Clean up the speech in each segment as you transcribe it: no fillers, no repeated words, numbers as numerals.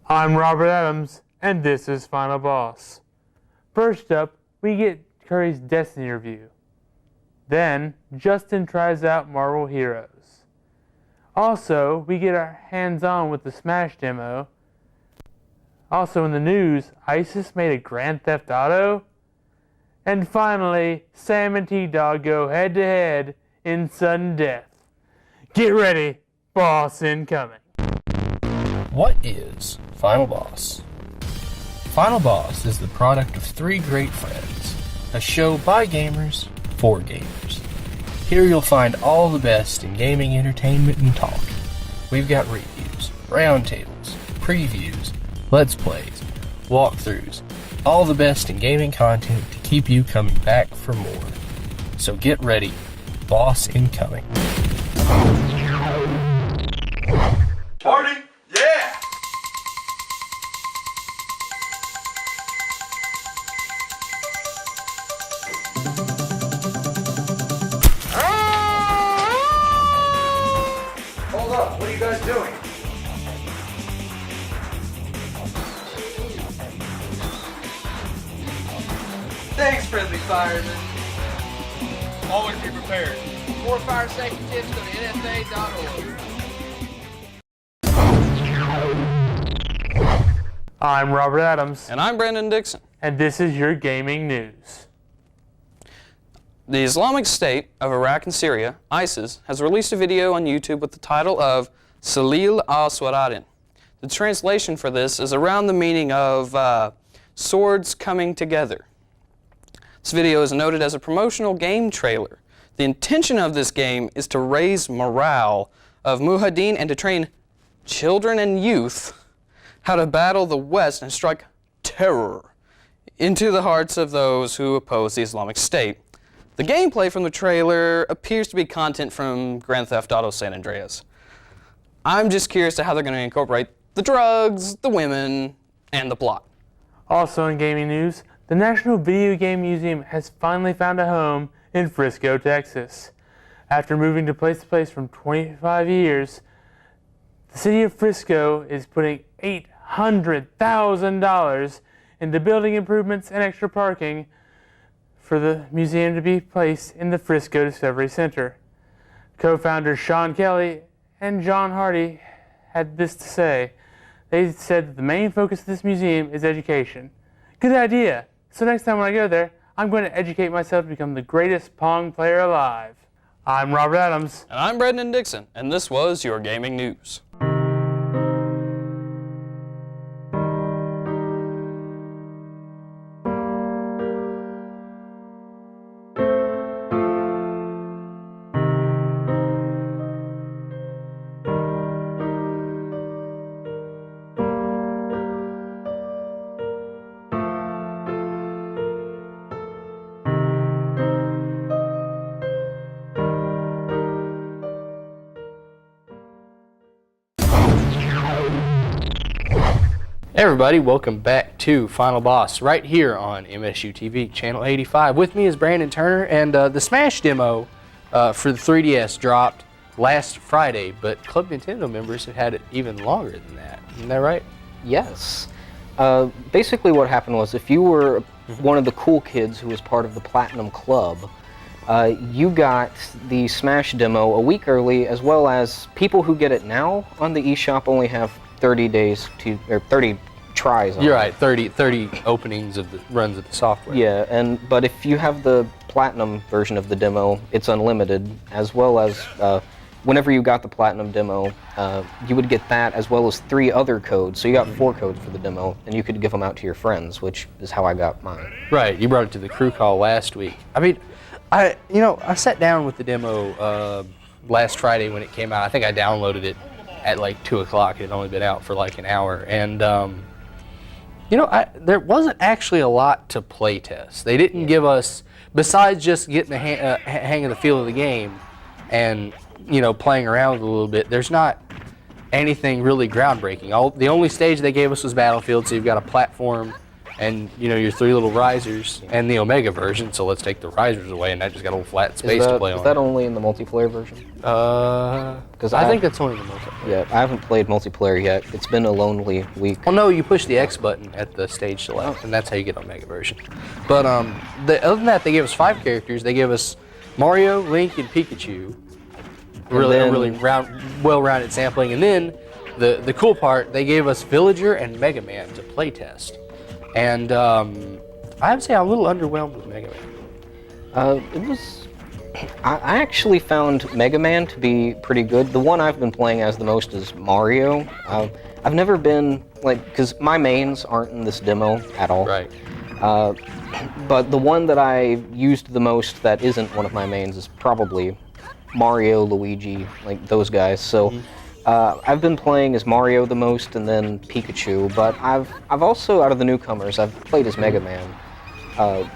I'm Robert Adams, and this is Final Boss. First up, we get Curry's Destiny review. Then, Justin tries out Marvel Heroes. Also, we get our hands-on with the Smash demo. Also in the news, ISIS made a Grand Theft Auto. And finally, Sam and T-Dog go head-to-head in sudden death. Get ready, boss incoming. What is Final Boss? Final Boss is the product of three great friends, a show by gamers for gamers. Here you'll find all the best in gaming entertainment and talk. We've got reviews, roundtables, previews, let's plays, walkthroughs, all the best in gaming content to keep you coming back for more. So get ready, boss incoming. Party? Yeah! Hold up, what are you guys doing? Thanks, friendly fireman. Always be prepared. More fire safety tips, go to nfa.org. I'm Robert Adams, And I'm Brandon Dixon. and this is your gaming news. The Islamic State of Iraq and Syria, ISIS, has released a video on YouTube with the title of Salil al-Swaradin. The translation for this is around the meaning of swords coming together. This video is noted as a promotional game trailer. The intention of this game is to raise morale of mujahideen and to train children and youth how to battle the West and strike terror into the hearts of those who oppose the Islamic State. The gameplay from the trailer appears to be content from Grand Theft Auto San Andreas. I'm just curious to how they're going to incorporate the drugs, the women, and the plot. Also in gaming news, the National Video Game Museum has finally found a home in Frisco, Texas. After moving to place from 25 years, the city of Frisco is putting $800,000 into building improvements and extra parking for the museum to be placed in the Frisco Discovery Center. Co-founders Sean Kelly and John Hardy had this to say. They said that the main focus of this museum is education. Good idea. So next time when I go there, I'm going to educate myself to become the greatest Pong player alive. I'm Robert Adams. And I'm Brendan Dixon, and this was your gaming news. Hey everybody, welcome back to Final Boss right here on MSU TV, channel 85. With me is Brandon Turner, and the Smash demo for the 3DS dropped last Friday, but Club Nintendo members have had it even longer than that. Isn't that right? Yes. Basically what happened was if you were one of the cool kids who was part of the Platinum Club, you got the Smash demo a week early, as well as people who get it now on the eShop only have 30 days to, or 30 tries on You're it. right, 30 openings of the runs of the software. Yeah, but if you have the Platinum version of the demo, it's unlimited, as well as whenever you got the Platinum demo, you would get that as well as 3 other codes. So you got 4 codes for the demo, and you could give them out to your friends, which is how I got mine. Right, you brought it to the crew call last week. I mean, I sat down with the demo last Friday when it came out. I think I downloaded it at like 2 o'clock. It had only been out for like an hour, and there wasn't actually a lot to play test. They didn't give us, besides just getting the hang of the feel of the game and playing around with it a little bit, there's not anything really groundbreaking. The only stage they gave us was Battlefield, so you've got a platform and your 3 little risers, and the Omega version. So let's take the risers away, and that just got a little flat space to play on. Is that only in the multiplayer version? Because I think that's only the multiplayer. Yeah, I haven't played multiplayer yet. It's been a lonely week. Well, no, you push the X button at the stage select, and that's how you get Omega version. But other than that, they gave us 5 characters. They gave us Mario, Link, and Pikachu. Really well-rounded sampling. And then the cool part, they gave us Villager and Mega Man to play test. And I have to say I'm a little underwhelmed with Mega Man. I actually found Mega Man to be pretty good. The one I've been playing as the most is Mario. I've never been, because my mains aren't in this demo at all. Right. But the one that I used the most that isn't one of my mains is probably Mario, Luigi, those guys. So I've been playing as Mario the most, and then Pikachu. But I've also, out of the newcomers, I've played as Mega Man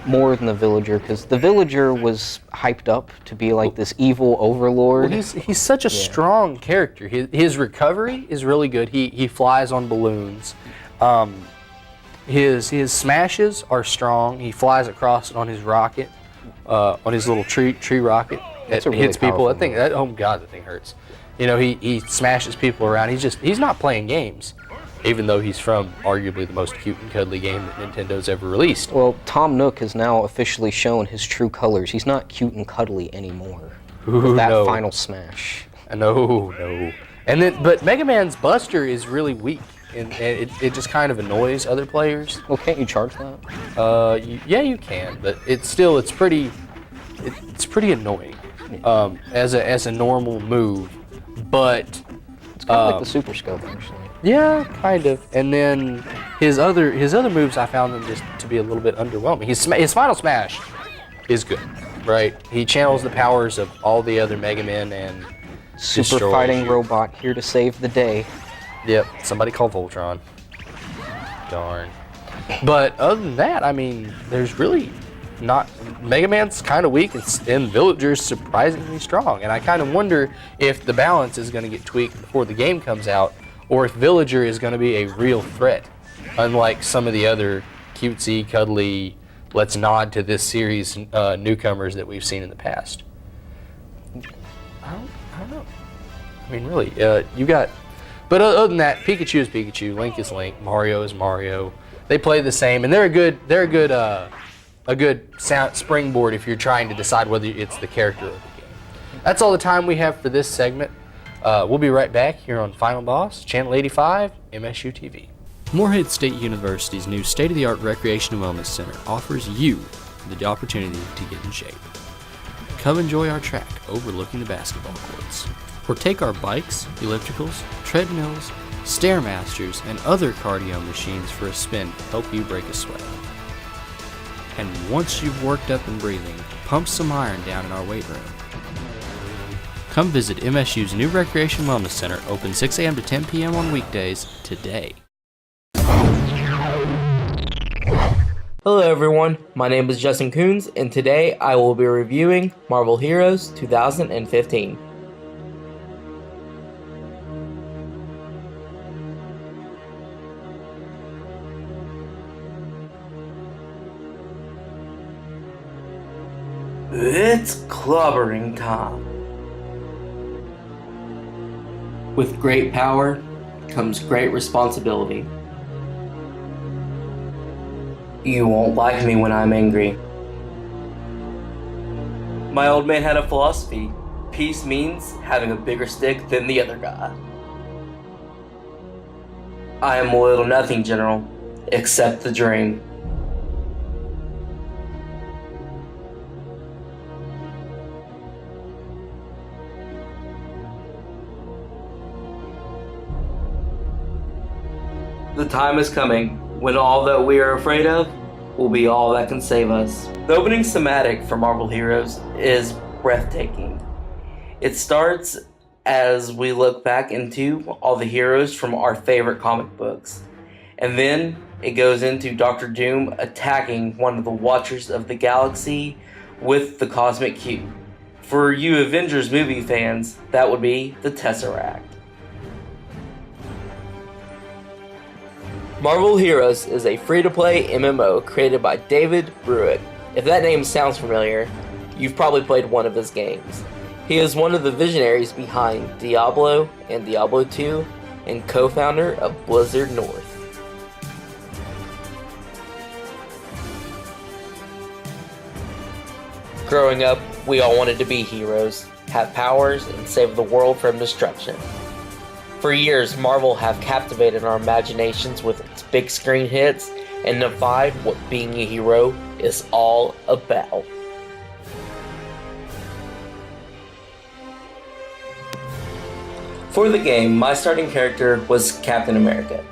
more than the Villager, because the Villager was hyped up to be this evil overlord. Well, he's such a strong character. His recovery is really good. He flies on balloons. His smashes are strong. He flies across on his rocket, on his little tree rocket. It really hits people. powerful move. Oh god, that thing hurts. He smashes people around. He's not playing games, even though he's from arguably the most cute and cuddly game that Nintendo's ever released. Well, Tom Nook has now officially shown his true colors. He's not cute and cuddly anymore. With that final smash. No. But Mega Man's Buster is really weak, and it just kind of annoys other players. Well, can't you charge that? Yeah, you can, but it's pretty annoying as a normal move. But It's kind of like the Super Scope, actually. yeah, kind of. And then his other moves, I found them just to be a little bit underwhelming. His final smash is good, right? He channels the powers of all the other Mega Men and Super destroys fighting you. robot here to save the day. Yep, somebody call Voltron. Darn. But other than that, I mean, there's really not. Mega Man's kind of weak, and Villager's surprisingly strong. And I kind of wonder if the balance is going to get tweaked before the game comes out, or if Villager is going to be a real threat, unlike some of the other cutesy, cuddly, let's nod to this series newcomers that we've seen in the past. I don't know. I mean, really, you got. But other than that, Pikachu is Pikachu, Link is Link, Mario is Mario. They play the same, and they're a good sound springboard if you're trying to decide whether it's the character or the game. That's all the time we have for this segment. We'll be right back here on Final Boss, Channel 85, MSU TV. Morehead State University's new state-of-the-art Recreation and Wellness Center offers you the opportunity to get in shape. Come enjoy our track overlooking the basketball courts, or take our bikes, ellipticals, treadmills, Stairmasters, and other cardio machines for a spin to help you break a sweat. And once you've worked up and breathing, pump some iron down in our weight room. Come visit MSU's new Recreation Wellness Center, open 6 a.m. to 10 p.m. on weekdays today. Hello everyone, my name is Justin Coons, and today I will be reviewing Marvel Heroes 2015. It's clobbering time. With great power comes great responsibility. You won't like me when I'm angry. My old man had a philosophy. Peace means having a bigger stick than the other guy. I am loyal to nothing, General, except the dream. The time is coming when all that we are afraid of will be all that can save us. The opening thematic for Marvel Heroes is breathtaking. It starts as we look back into all the heroes from our favorite comic books. And then it goes into Dr. Doom attacking one of the Watchers of the Galaxy with the Cosmic Cube. For you Avengers movie fans, that would be the Tesseract. Marvel Heroes is a free-to-play MMO created by David Bruick. If that name sounds familiar, you've probably played one of his games. He is one of the visionaries behind Diablo and Diablo 2 and co-founder of Blizzard North. Growing up, we all wanted to be heroes, have powers, and save the world from destruction. For years, Marvel have captivated our imaginations with its big screen hits and defied what being a hero is all about. For the game, my starting character was Captain America.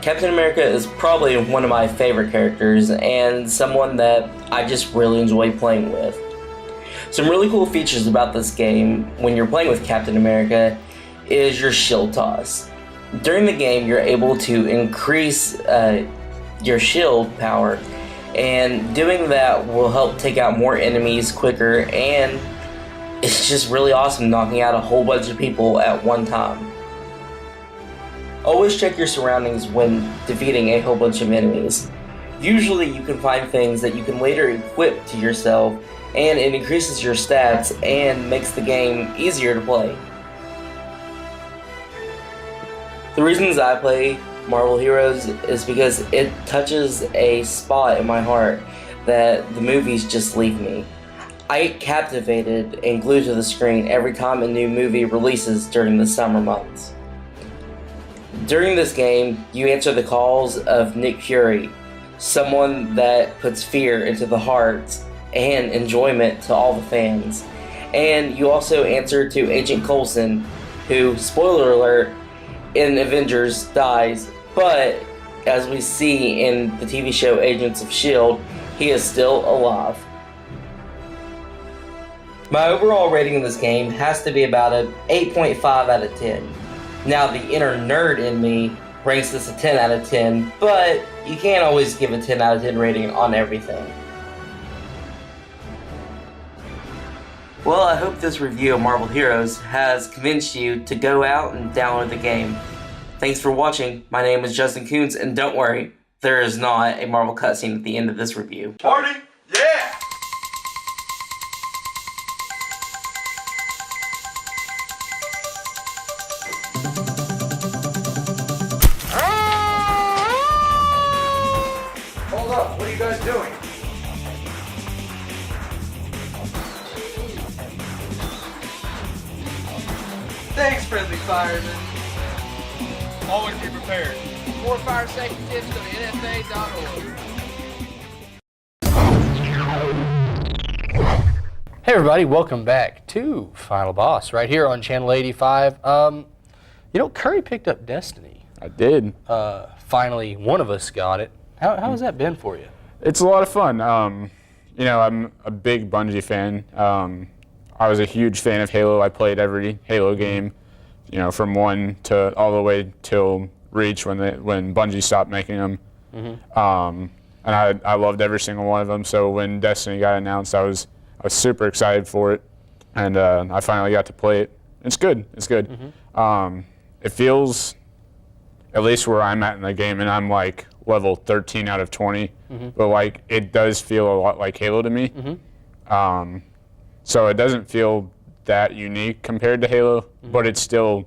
Captain America is probably one of my favorite characters and someone that I just really enjoy playing with. Some really cool features about this game when you're playing with Captain America is your shield toss. During the game, you're able to increase your shield power, and doing that will help take out more enemies quicker, and it's just really awesome knocking out a whole bunch of people at one time. Always check your surroundings when defeating a whole bunch of enemies. Usually you can find things that you can later equip to yourself, and it increases your stats and makes the game easier to play. The reasons I play Marvel Heroes is because it touches a spot in my heart that the movies just leave me. I get captivated and glued to the screen every time a new movie releases during the summer months. During this game, you answer the calls of Nick Fury, someone that puts fear into the hearts and enjoyment to all the fans. And you also answer to Agent Coulson, who, spoiler alert, in Avengers dies, but as we see in the TV show Agents of S.H.I.E.L.D., he is still alive. My overall rating of this game has to be about an 8.5 out of 10. Now, the inner nerd in me ranks this a 10 out of 10, but you can't always give a 10 out of 10 rating on everything. Well, I hope this review of Marvel Heroes has convinced you to go out and download the game. Thanks for watching. My name is Justin Coons, and don't worry, there is not a Marvel cutscene at the end of this review. Party? Yeah! Hold up, what are you guys doing? Thanks, friendly fireman. Always be prepared. More fire safety tips, go to nfa.org. Hey everybody, welcome back to Final Boss right here on Channel 85. Curry picked up Destiny. I did. Finally, one of us got it. How has that been for you? It's a lot of fun. I'm a big Bungie fan. I was a huge fan of Halo. I played every Halo game, from 1 to all the way till Reach when Bungie stopped making them. Mm-hmm. And I loved every single one of them. So when Destiny got announced, I was super excited for it, and I finally got to play it. It's good. It's good. Mm-hmm. It feels, at least where I'm at in the game, and I'm like level 13 out of 20, mm-hmm. but it does feel a lot like Halo to me. Mm-hmm. So it doesn't feel that unique compared to Halo, mm-hmm. but it's still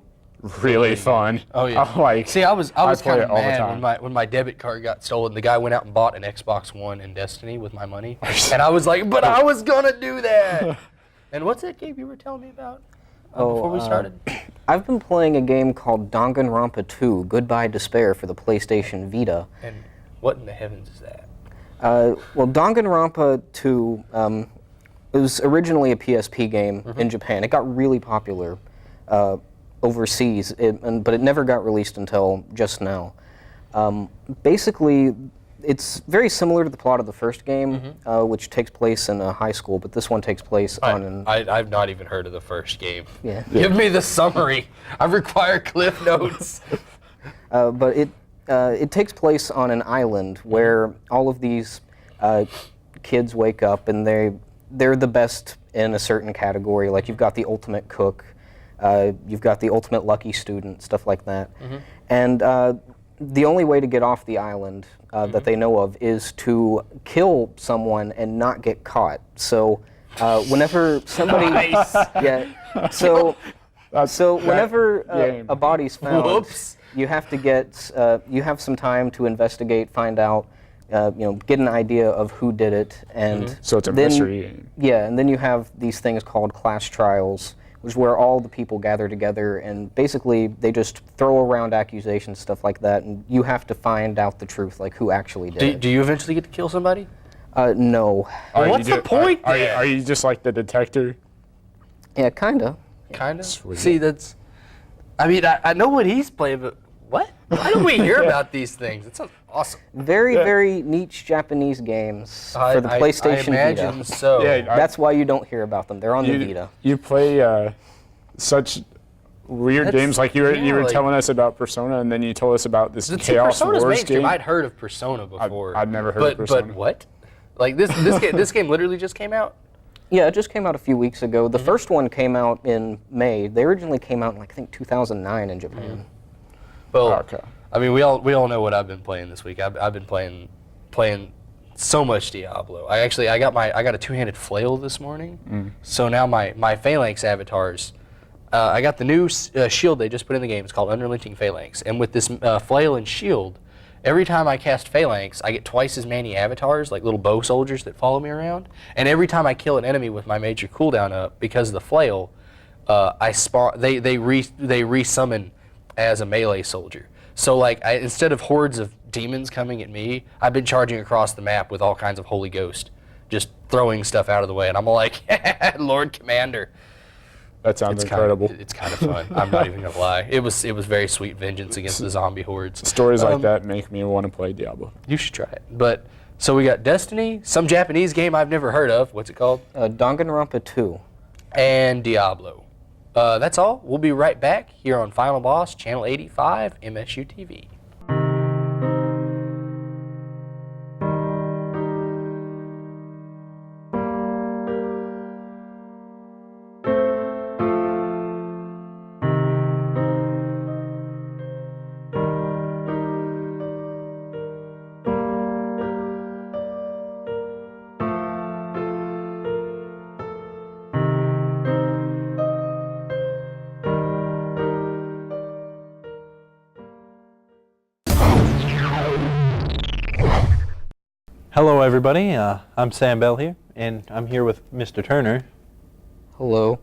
really fun. Oh yeah. See, I was kind of mad when my debit card got stolen. The guy went out and bought an Xbox One and Destiny with my money, and I was like, "But I was gonna do that." And what's that game you were telling me about before we started? I've been playing a game called Danganronpa 2: Goodbye Despair for the PlayStation Vita. And what in the heavens is that? Well, Danganronpa 2, it was originally a PSP game mm-hmm. in Japan. It got really popular overseas, but it never got released until just now. Basically, it's very similar to the plot of the first game, mm-hmm. Which takes place in a high school, but this one takes place on an... I've not even heard of the first game. Yeah. Give me the summary. I require Cliff Notes. But it takes place on an island where all of these kids wake up and they're the best in a certain category. Like you've got the ultimate cook, you've got the ultimate lucky student, stuff like that. Mm-hmm. And the only way to get off the island that they know of is to kill someone and not get caught. So whenever somebody, whenever a body's found, you have to get, you have some time to investigate, find out, get an idea of who did it, and So it's a mystery. Yeah, and then you have these things called class trials, which is where all the people gather together, and basically they just throw around accusations, stuff like that, and you have to find out the truth, like who actually did it. Do you eventually get to kill somebody? No. What's the point? Are you just like the detective? Yeah, kinda. Kind of. Sweet. See, that's. I mean, I know what he's playing, but what? Why don't we hear about these things? It sounds awesome. Very niche Japanese games for the PlayStation I imagine Vita. so. Yeah, That's why you don't hear about them. They're on the Vita. You play such weird games, like you were like- telling us about Persona, and then you told us about this See, Chaos Persona's Wars mainstream. game. I'd heard of Persona before. I've never heard of Persona. But what? Like this this game literally just came out? Yeah, it just came out a few weeks ago. The first one came out in May. They originally came out in, I think, 2009 in Japan. Well, Okay. I mean, we all know what I've been playing this week. I've been playing so much Diablo. I got a two-handed flail this morning. So now my Phalanx avatars, I got the new shield they just put in the game. It's called Unrelenting Phalanx. And with this flail and shield, every time I cast Phalanx, I get twice as many avatars, like little bow soldiers that follow me around. And every time I kill an enemy with my major cooldown up, because of the flail, I spawn. They resummon as a melee soldier. So like, instead of hordes of demons coming at me, I've been charging across the map with all kinds of Holy Ghost, just throwing stuff out of the way. And I'm like, Lord Commander. That sounds incredible. It's kind of fun. I'm not even gonna lie. It was very sweet vengeance against the zombie hordes. Stories like that make me want to play Diablo. You should try it. But so we got Destiny, some Japanese game I've never heard of. What's it called? Danganronpa 2. And Diablo. That's all. We'll be right back here on Final Boss, Channel 85, MSU TV. Hello everybody, I'm Sam Bell here, and I'm here with Mr. Turner. Hello.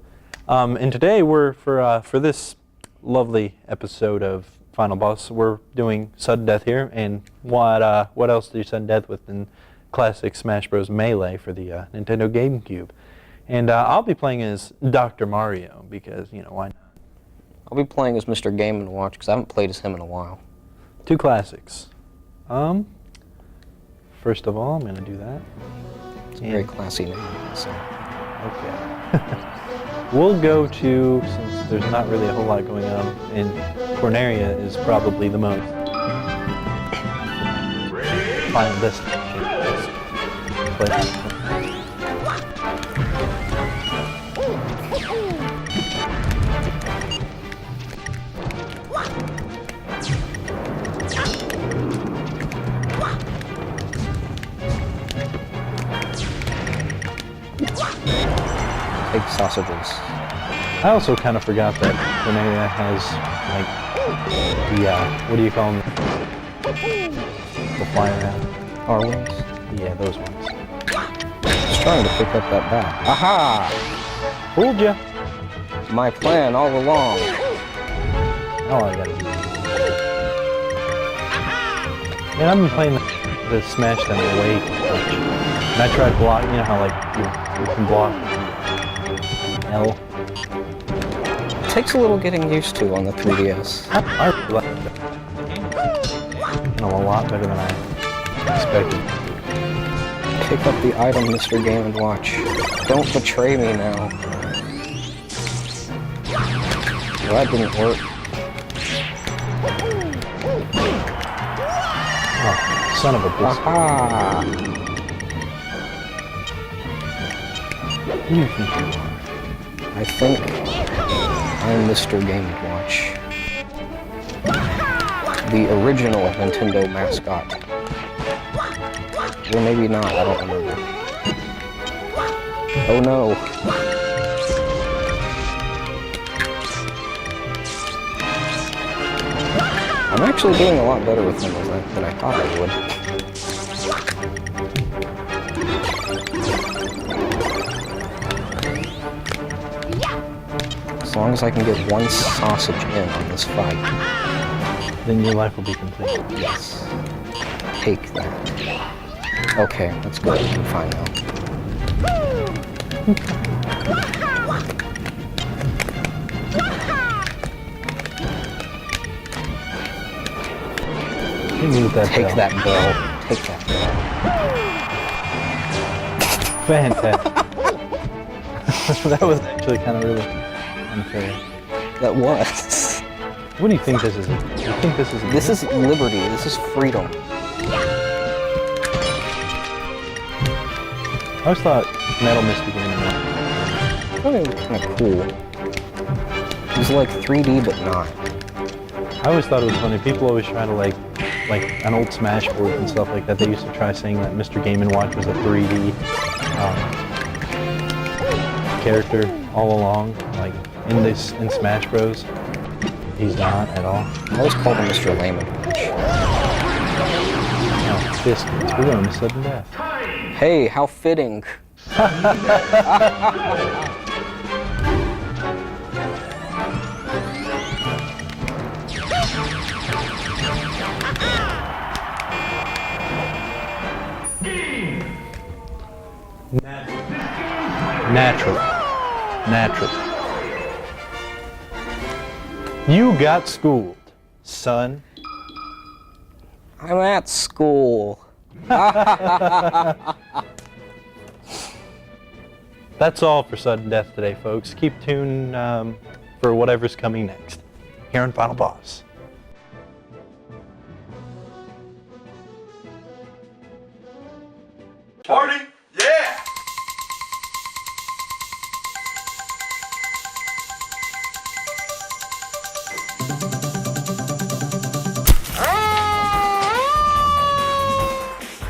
And today we're, for this lovely episode of Final Boss, we're doing sudden death here, and what else do you sudden death with than classic Smash Bros. Melee for the Nintendo GameCube. And I'll be playing as Dr. Mario, because, why not? I'll be playing as Mr. Game & Watch, because I haven't played as him in a while. Two classics. First of all, I'm going to do that. It's a very classy name. So. Okay. We'll go to, since there's not really a whole lot going on, and Corneria is probably the most Final Destination. Big sausages. I also kind of forgot that Corneria has, like, the, what do you call them? The fly around. R-wings? Yeah, those ones. Just trying to pick up that bat. Aha! Fooled ya! My plan all along. All I gotta do. Man, I've been playing the Smash them way too much. And I tried blocking, you know how, like, you can block L? It takes a little getting used to on the 3DS. I really like it. A lot better than I expected. Pick up the item, Mr. Game & Watch. Don't betray me now. Well, that didn't work. Oh, son of a bitch. Aha! Who do you think you are? I think I'm Mr. Game & Watch. the original Nintendo mascot. Or maybe not, I don't remember. Oh no. I'm actually doing a lot better with them than I thought I would. As long as I can get one sausage in on this fight. Then your life will be complete. Yes. Take that. Okay, that's good. I'm fine now. Take that bell. Take that bell. Fantastic. That was actually kind of really unfair. That was. What do you think this is? You think this is? This is liberty. This is freedom. I always thought Metal Mystic Game I thought it was kind of cool. It was like 3D, but not. I always thought it was funny. People always try to like on old Smash boards and stuff like that. They used to try saying that Mr. Game & Watch was a 3D character all along, like in Smash Bros. He's not at all. I always called him Mr. Layman. Now, biscuits. We're going to sudden death. Hey, how fitting. Natural. You got schooled, son. I'm at school. That's all for sudden death today, folks. Keep tuned for whatever's coming next here on Final Boss. Party? Yeah!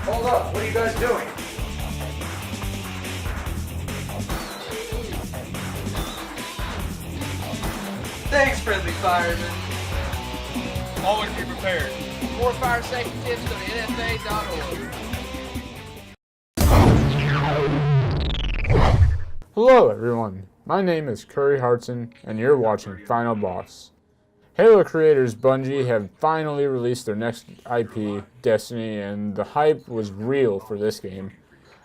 Hold up, what are you guys doing? Thanks, friendly fireman. Always be prepared. For more fire safety tips, go to nfa.org. Hello everyone, my name is Curry Hartson and you're watching Final Boss. Halo creators Bungie have finally released their next IP, Destiny, and the hype was real for this game.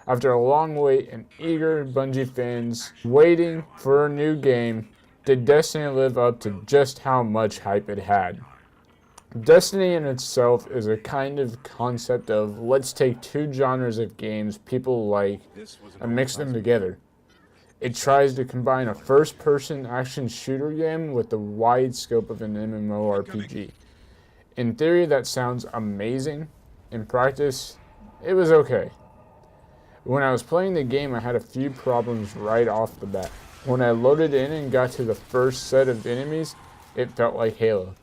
After a long wait and eager Bungie fans waiting for a new game, did Destiny live up to just how much hype it had? Destiny in itself is a kind of concept of let's take two genres of games people like and mix them together. It tries to combine a first-person action shooter game with the wide scope of an MMORPG. In theory, that sounds amazing. In practice, it was okay. When I was playing the game, I had a few problems right off the bat. When I loaded in and got to the first set of enemies, it felt like Halo.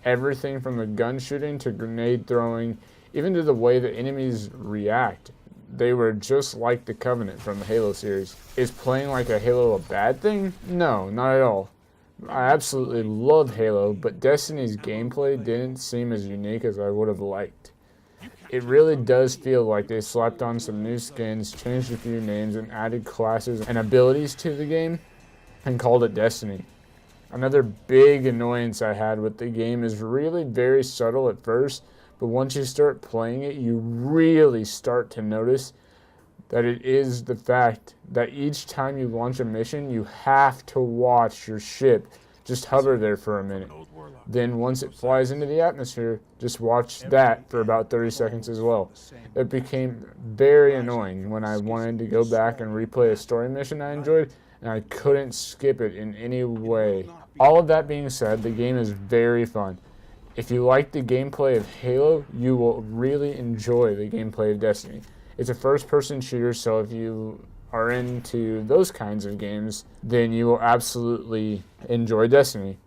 Everything from the gun shooting to grenade throwing, even to the way the enemies react. They were just like the Covenant from the Halo series. Is playing like a Halo a bad thing? No, not at all. I absolutely love Halo, but Destiny's gameplay didn't seem as unique as I would have liked. It really does feel like they slapped on some new skins, changed a few names, and added classes and abilities to the game, and called it Destiny. Another big annoyance I had with the game is really very subtle at first, but once you start playing it, you really start to notice that it is the fact that each time you launch a mission, you have to watch your ship just hover there for a minute. Then once it flies into the atmosphere, just watch that for about 30 seconds as well. It became very annoying when I wanted to go back and replay a story mission I enjoyed, and I couldn't skip it in any way. All of that being said, the game is very fun. If you like the gameplay of Halo, you will really enjoy the gameplay of Destiny. It's a first-person shooter, so if you are into those kinds of games, then you will absolutely enjoy Destiny.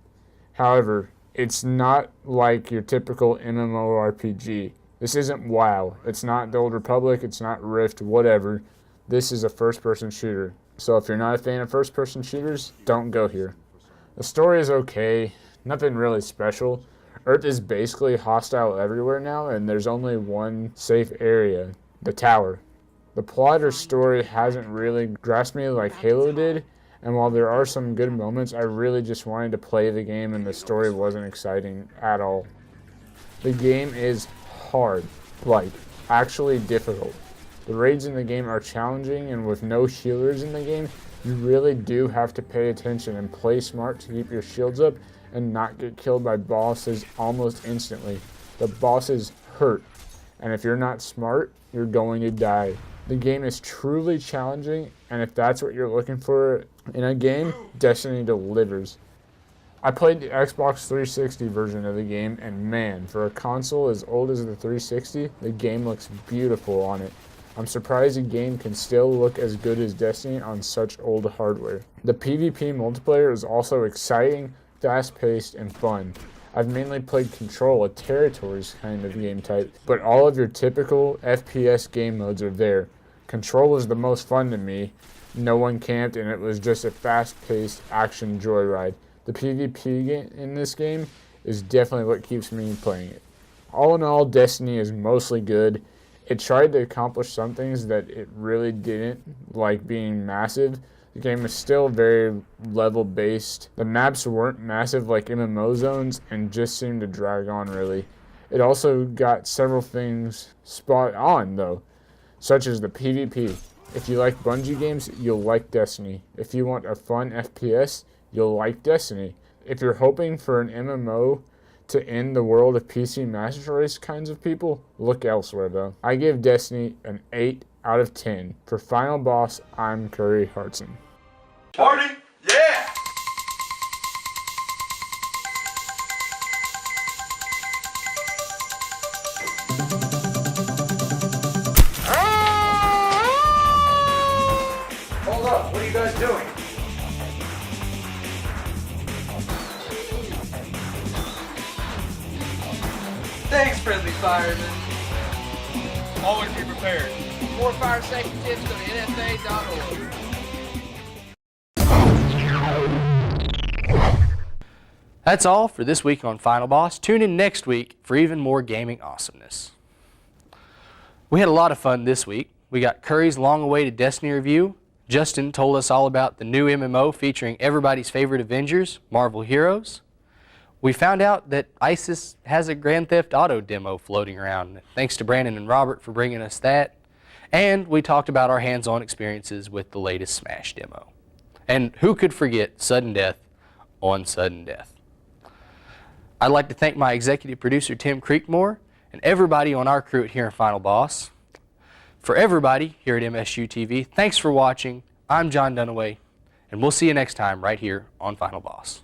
However, It's not like your typical MMORPG. This isn't WoW. It's not the Old Republic. It's not Rift, whatever. This is a first-person shooter. So if you're not a fan of first-person shooters, don't go here. The story is okay. Nothing really special. Earth is basically hostile everywhere now, and there's only one safe area, the tower. The plot or story hasn't really grasped me like Halo did, and while there are some good moments, I really just wanted to play the game and the story wasn't exciting at all. The game is hard, like actually difficult. The raids in the game are challenging, and with no healers in the game, you really do have to pay attention and play smart to keep your shields up and not get killed by bosses almost instantly. The bosses hurt, and if you're not smart, you're going to die. The game is truly challenging, and if that's what you're looking for in a game, Destiny delivers. I played the Xbox 360 version of the game, and man, for a console as old as the 360, the game looks beautiful on it. I'm surprised a game can still look as good as Destiny on such old hardware. The PvP multiplayer is also exciting, fast-paced, and fun. I've mainly played Control, a territories kind of game type, but all of your typical FPS game modes are there. Control was the most fun to me. No one camped, and it was just a fast-paced action joyride. The PvP in this game is definitely what keeps me playing it. All in all, Destiny is mostly good. It tried to accomplish some things that it really didn't, like being massive. The game is still very level-based. The maps weren't massive like MMO zones and just seemed to drag on really. It also got several things spot on though, such as the PvP. If you like Bungie games, you'll like Destiny. If you want a fun FPS, you'll like Destiny. If you're hoping for an MMO to end the world of PC Master Race kinds of people, look elsewhere though. I give Destiny an 8 out of 10. For Final Boss, I'm Curry Hartson. Party? Yeah! Hold up, what are you guys doing? Thanks, friendly fireman. Always be prepared. More fire safety tips, go to nfa.org. That's all for this week on Final Boss. Tune in next week for even more gaming awesomeness. We had a lot of fun this week. We got Curry's long-awaited Destiny review. Justin told us all about the new MMO featuring everybody's favorite Avengers, Marvel Heroes. We found out that ISIS has a Grand Theft Auto demo floating around. Thanks to Brandon and Robert for bringing us that. And we talked about our hands-on experiences with the latest Smash demo. And who could forget sudden death on sudden death? I'd like to thank my executive producer, Tim Creekmore, and everybody on our crew here at Final Boss. For everybody here at MSU TV, thanks for watching. I'm John Dunaway, and we'll see you next time right here on Final Boss.